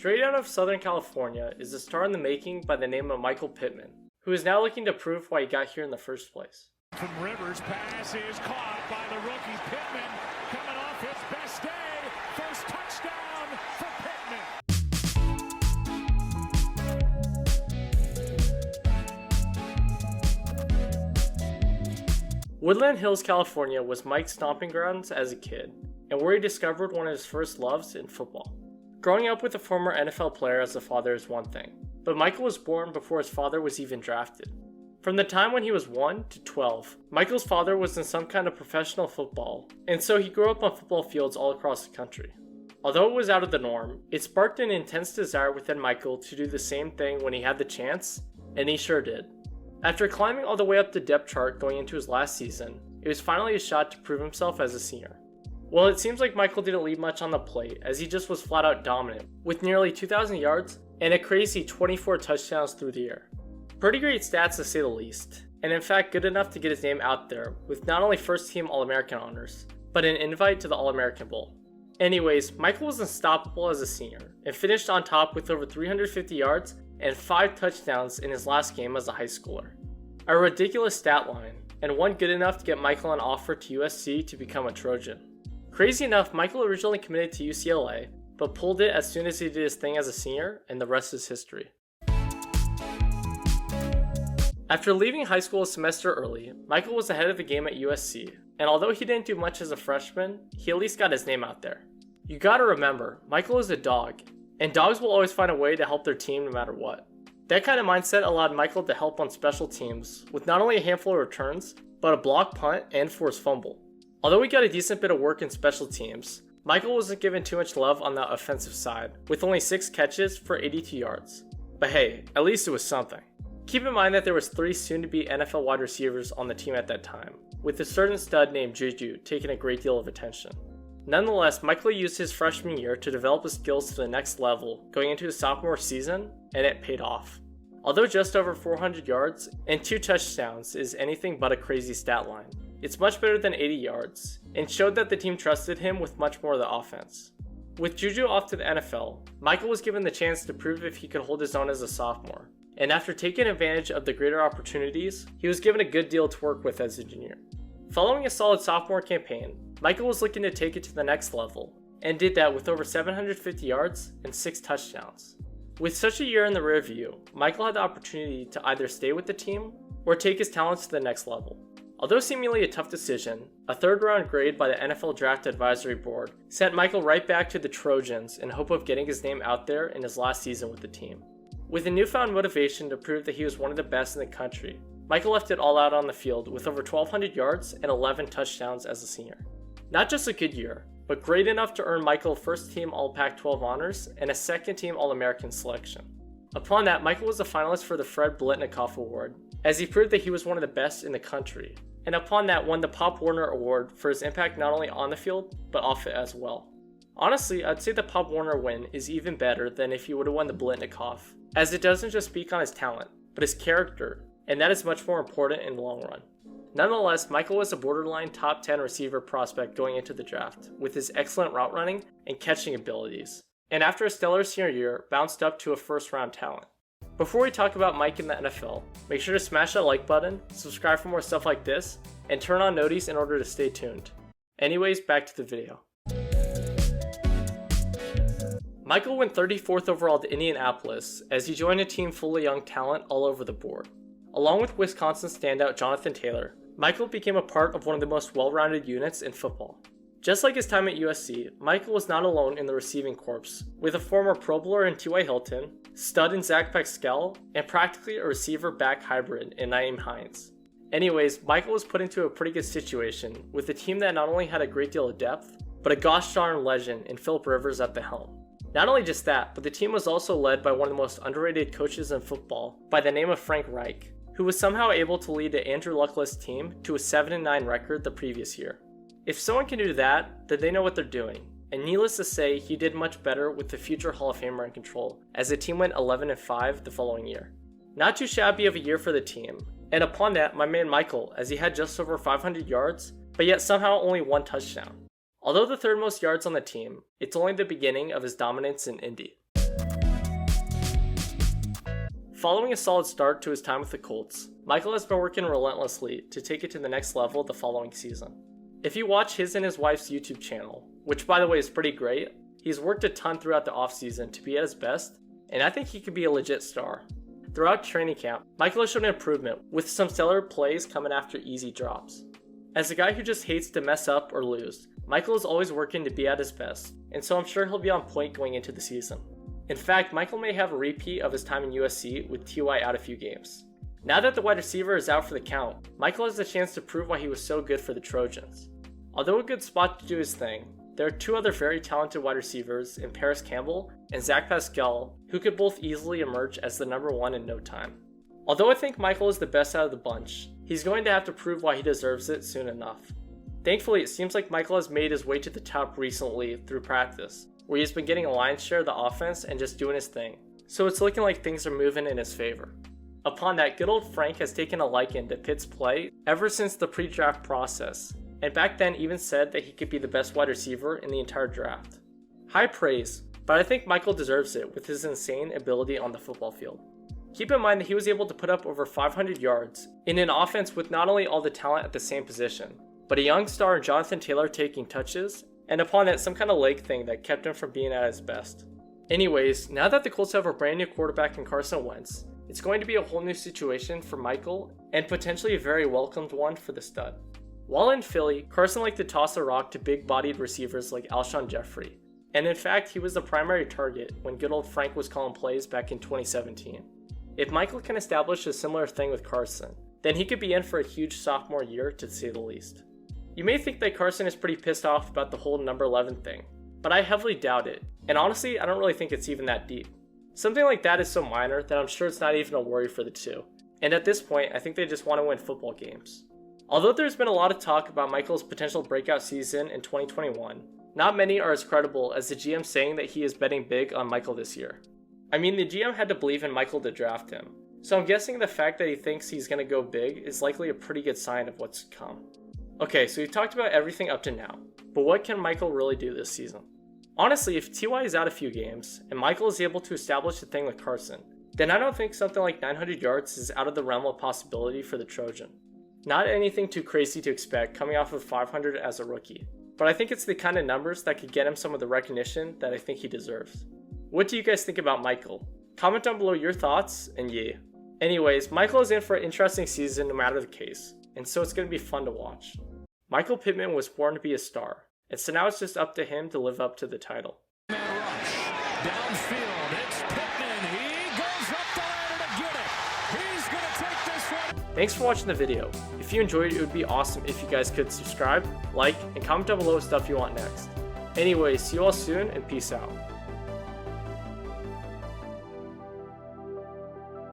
Straight out of Southern California is a star in the making by the name of Michael Pittman, who is now looking to prove why he got here in the first place. From Rivers, pass is caught by the rookie Pittman, coming off his best day. First touchdown for Pittman. Woodland Hills, California was Mike's stomping grounds as a kid, and where he discovered one of his first loves in football. Growing up with a former NFL player as a father is one thing, but Michael was born before his father was even drafted. From the time when he was 1 to 12, Michael's father was in some kind of professional football, and so he grew up on football fields all across the country. Although it was out of the norm, it sparked an intense desire within Michael to do the same thing when he had the chance, and he sure did. After climbing all the way up the depth chart going into his last season, it was finally a shot to prove himself as a senior. Well, it seems like Michael didn't leave much on the plate as he just was flat out dominant, with nearly 2,000 yards and a crazy 24 touchdowns through the air. Pretty great stats to say the least, and in fact good enough to get his name out there with not only first team All-American honors, but an invite to the All-American Bowl. Anyways, Michael was unstoppable as a senior, and finished on top with over 350 yards and 5 touchdowns in his last game as a high schooler. A ridiculous stat line, and one good enough to get Michael an offer to USC to become a Trojan. Crazy enough, Michael originally committed to UCLA, but pulled it as soon as he did his thing as a senior, and the rest is history. After leaving high school a semester early, Michael was ahead of the game at USC, and although he didn't do much as a freshman, he at least got his name out there. You gotta remember, Michael is a dog, and dogs will always find a way to help their team no matter what. That kind of mindset allowed Michael to help on special teams, with not only a handful of returns, but a block punt and forced fumble. Although he got a decent bit of work in special teams, Michael wasn't given too much love on the offensive side, with only 6 catches for 82 yards. But hey, at least it was something. Keep in mind that there was 3 soon-to-be NFL wide receivers on the team at that time, with a certain stud named Juju taking a great deal of attention. Nonetheless, Michael used his freshman year to develop his skills to the next level going into his sophomore season, and it paid off. Although just over 400 yards and 2 touchdowns is anything but a crazy stat line, it's much better than 80 yards, and showed that the team trusted him with much more of the offense. With Juju off to the NFL, Michael was given the chance to prove if he could hold his own as a sophomore, and after taking advantage of the greater opportunities, he was given a good deal to work with as a junior. Following a solid sophomore campaign, Michael was looking to take it to the next level, and did that with over 750 yards and 6 touchdowns. With such a year in the rear view, Michael had the opportunity to either stay with the team or take his talents to the next level. Although seemingly a tough decision, a 3rd round grade by the NFL Draft Advisory Board sent Michael right back to the Trojans in hope of getting his name out there in his last season with the team. With a newfound motivation to prove that he was one of the best in the country, Michael left it all out on the field with over 1,200 yards and 11 touchdowns as a senior. Not just a good year, but great enough to earn Michael first team All Pac-12 honors and a second team All-American selection. Upon that, Michael was a finalist for the Fred Biletnikoff Award, as he proved that he was one of the best in the country, and upon that won the Pop Warner Award for his impact not only on the field, but off it as well. Honestly, I'd say the Pop Warner win is even better than if he would have won the Biletnikoff, as it doesn't just speak on his talent, but his character, and that is much more important in the long run. Nonetheless, Michael was a borderline top 10 receiver prospect going into the draft, with his excellent route running and catching abilities, and after a stellar senior year, bounced up to a first round talent. Before we talk about Mike in the NFL, make sure to smash that like button, subscribe for more stuff like this, and turn on noties in order to stay tuned. Anyways, back to the video. Michael went 34th overall to Indianapolis as he joined a team full of young talent all over the board. Along with Wisconsin standout Jonathan Taylor, Michael became a part of one of the most well-rounded units in football. Just like his time at USC, Michael was not alone in the receiving corps, with a former Pro Bowler in T.Y. Hilton, stud in Zach Pascal, and practically a receiver-back hybrid in Nyheim Hines. Anyways, Michael was put into a pretty good situation with a team that not only had a great deal of depth, but a gosh darn legend in Philip Rivers at the helm. Not only just that, but the team was also led by one of the most underrated coaches in football by the name of Frank Reich, who was somehow able to lead the Andrew Luckless team to a 7-9 record the previous year. If someone can do that, then they know what they're doing, and needless to say, he did much better with the future Hall of Famer in control, as the team went 11-5 the following year. Not too shabby of a year for the team, and upon that, my man Michael, as he had just over 500 yards, but yet somehow only 1 touchdown. Although the 3rd most yards on the team, it's only the beginning of his dominance in Indy. Following a solid start to his time with the Colts, Michael has been working relentlessly to take it to the next level the following season. If you watch his and his wife's YouTube channel, which by the way is pretty great, he's worked a ton throughout the offseason to be at his best, and I think he could be a legit star. Throughout training camp, Michael has shown improvement with some stellar plays coming after easy drops. As a guy who just hates to mess up or lose, Michael is always working to be at his best, and so I'm sure he'll be on point going into the season. In fact, Michael may have a repeat of his time in USC with T.Y. out a few games. Now that the wide receiver is out for the count, Michael has the chance to prove why he was so good for the Trojans. Although a good spot to do his thing, there are two other very talented wide receivers in Paris Campbell and Zach Pascal who could both easily emerge as the number one in no time. Although I think Michael is the best out of the bunch, he's going to have to prove why he deserves it soon enough. Thankfully, it seems like Michael has made his way to the top recently through practice, where he's been getting a lion's share of the offense and just doing his thing, so it's looking like things are moving in his favor. Upon that, good old Frank has taken a liking to Pitt's play ever since the pre-draft process, and back then even said that he could be the best wide receiver in the entire draft. High praise, but I think Michael deserves it with his insane ability on the football field. Keep in mind that he was able to put up over 500 yards in an offense with not only all the talent at the same position, but a young star in Jonathan Taylor taking touches, and upon that some kind of leg thing that kept him from being at his best. Anyways, now that the Colts have a brand new quarterback in Carson Wentz, it's going to be a whole new situation for Michael, and potentially a very welcomed one for the stud. While in Philly, Carson liked to toss a rock to big-bodied receivers like Alshon Jeffrey, and in fact he was the primary target when good old Frank was calling plays back in 2017. If Michael can establish a similar thing with Carson, then he could be in for a huge sophomore year to say the least. You may think that Carson is pretty pissed off about the whole number 11 thing, but I heavily doubt it, and honestly I don't really think it's even that deep. Something like that is so minor that I'm sure it's not even a worry for the two, and at this point I think they just want to win football games. Although there's been a lot of talk about Michael's potential breakout season in 2021, not many are as credible as the GM saying that he is betting big on Michael this year. I mean, the GM had to believe in Michael to draft him, so I'm guessing the fact that he thinks he's going to go big is likely a pretty good sign of what's to come. Okay, so we've talked about everything up to now, but what can Michael really do this season? Honestly, if T.Y. is out a few games, and Michael is able to establish the thing with Carson, then I don't think something like 900 yards is out of the realm of possibility for the Trojan. Not anything too crazy to expect coming off of 500 as a rookie, but I think it's the kind of numbers that could get him some of the recognition that I think he deserves. What do you guys think about Michael? Comment down below your thoughts, and yeah. Anyways, Michael is in for an interesting season no matter the case, and so it's going to be fun to watch. Michael Pittman was born to be a star, and so now it's just up to him to live up to the title. Downfield, it's Pittman. He goes up the ladder to get it. He's going to take this one. Thanks for watching the video. If you enjoyed it, it would be awesome if you guys could subscribe, like, and comment down below stuff you want next. Anyways, see you all soon, and peace out.